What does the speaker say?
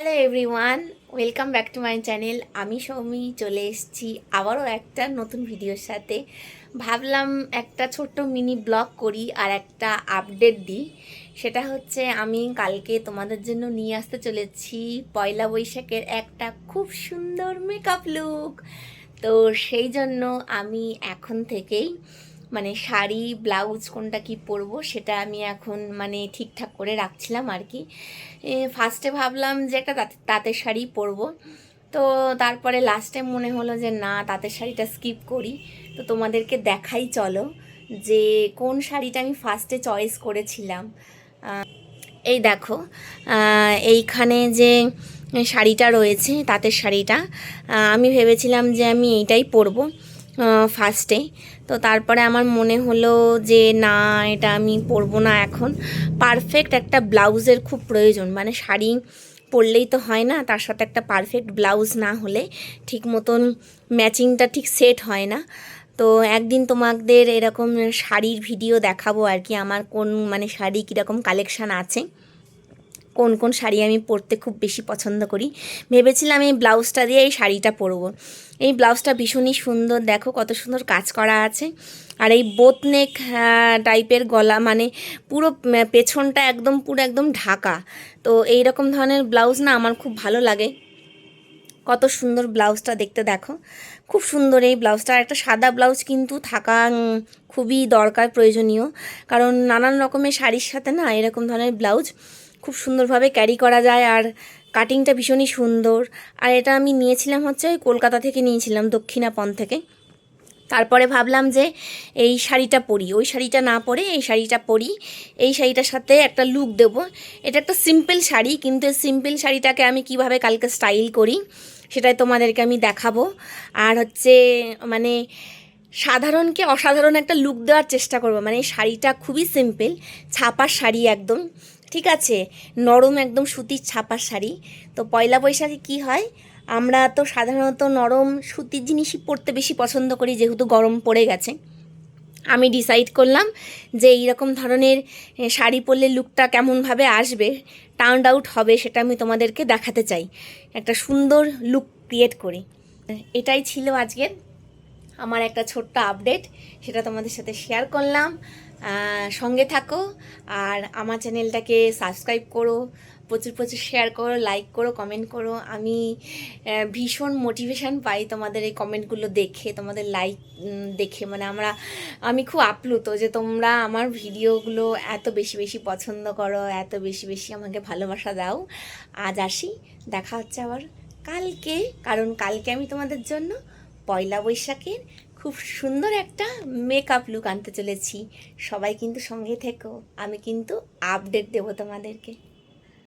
Hello everyone, welcome back to my channel. আমি সৌমি চলে এসেছি আবারও একটা নতুন ভিডিওর সাথে। ভাবলাম একটা ছোট্ট মিনি ব্লগ করি আর একটা আপডেট দিই। সেটা হচ্ছে আমি কালকে তোমাদের জন্য নিয়ে আসতে চলেছি পয়লা বৈশাখের একটা খুব সুন্দর মেকআপ লুক। তো সেই জন্য আমি এখন থেকেই মানে শাড়ি ব্লাউজ কোনটা কি পরবো সেটা আমি এখন মানে ঠিকঠাক করে রাখছিলাম আর কি। ফার্স্টে ভাবলাম যে একটা তাঁতের শাড়ি পরবো, তো তারপরে লাস্টে মনে হলো যে না, তাঁতের শাড়িটা স্কিপ করি। তো তোমাদেরকে দেখাই চলো যে কোন শাড়িটা আমি ফার্স্টে চয়েস করেছিলাম। এই দেখো, এইখানে যে শাড়িটা রয়েছে তাঁতের শাড়িটা, আমি ভেবেছিলাম যে আমি এইটাই পরবো ফার্স্টে। তো তারপরে আমার মনে হলো যে না, এটা আমি পরবো না এখন। পারফেক্ট একটা ব্লাউজের খুব প্রয়োজন, মানে শাড়ি পরলেই তো হয় না, তার সাথে একটা পারফেক্ট ব্লাউজ না হলে ঠিক মতন ম্যাচিংটা ঠিক সেট হয় না। তো একদিন তোমাদের এরকম শাড়ির ভিডিও দেখাবো আর কি, আমার কোন মানে শাড়ি কীরকম কালেকশান আছে, কোন কোন শাড়ি আমি পরতে খুব বেশি পছন্দ করি। ভেবেছিলাম এই ব্লাউজটা দিয়ে এই শাড়িটা পরবো। এই ব্লাউজটা ভীষণই সুন্দর, দেখো কত সুন্দর কাজ করা আছে। আর এই বোতনেক টাইপের গলা, মানে পুরো পেছনটা একদম পুরো একদম ঢাকা। তো এই রকম ধরনের ব্লাউজ না আমার খুব ভালো লাগে। কত সুন্দর ব্লাউজটা দেখতে, দেখো খুব সুন্দর এই ব্লাউজটা। একটা সাদা ব্লাউজ কিন্তু থাকা খুবই দরকার, প্রয়োজনীয়, কারণ নানান রকমের শাড়ির সাথে না এরকম ধরনের ব্লাউজ খুব সুন্দরভাবে ক্যারি করা যায়। আর কাটিংটা ভীষণই সুন্দর। আর এটা আমি নিয়েছিলাম হচ্ছে ওই কলকাতা থেকে নিয়েছিলাম, দক্ষিণাপন থেকে। তারপরে ভাবলাম যে এই শাড়িটা পরি, ওই শাড়িটা না পরে এই শাড়িটা পরি, এই শাড়িটার সাথে একটা লুক দেব। এটা একটা সিম্পল শাড়ি, কিন্তু এই সিম্পল শাড়িটাকে আমি কিভাবে কালকে স্টাইল করি সেটাই তোমাদেরকে আমি দেখাবো। আর হচ্ছে মানে সাধারণকে অসাধারণ একটা লুক দেওয়ার চেষ্টা করব। মানে এই শাড়িটা খুবই সিম্পল, ছাপার শাড়ি একদম, ঠিক আছে, নরম একদম সুতির ছাপার শাড়ি। তো পয়লা বৈশাখে কি হয়, আমরা তো সাধারণত নরম সুতির জিনিসই পরতে বেশি পছন্দ করি, যেহেতু গরম পড়ে গেছে। আমি ডিসাইড করলাম যে এইরকম ধরনের শাড়ি পরলে লুকটা কেমনভাবে আসবে, টার্নড আউট হবে, সেটা আমি তোমাদেরকে দেখাতে চাই, একটা সুন্দর লুক ক্রিয়েট করি। এটাই ছিল আজকের আমার একটা ছোট্ট আপডেট, সেটা তোমাদের সাথে শেয়ার করলাম। সঙ্গে থাকো আর আমার চ্যানেলটাকে সাবস্ক্রাইব করো, প্রচুর প্রচুর শেয়ার করো, লাইক করো, কমেন্ট করো। আমি ভীষণ মোটিভেশন পাই তোমাদের এই কমেন্টগুলো দেখে, তোমাদের লাইক দেখে। মানে আমি খুব আপ্লুত যে তোমরা আমার ভিডিওগুলো এত বেশি বেশি পছন্দ করো, এত বেশি বেশি আমাকে ভালোবাসা দাও। আজ আসি, দেখা হচ্ছে আবার কালকে, কারণ কালকে আমি তোমাদের জন্য পয়লা বৈশাখের খুব সুন্দর একটা মেকআপ লুক আনতে চলেছি। সবাই কিন্তু সঙ্গে থেকো, আমি কিন্তু আপডেট দেবো তোমাদেরকে।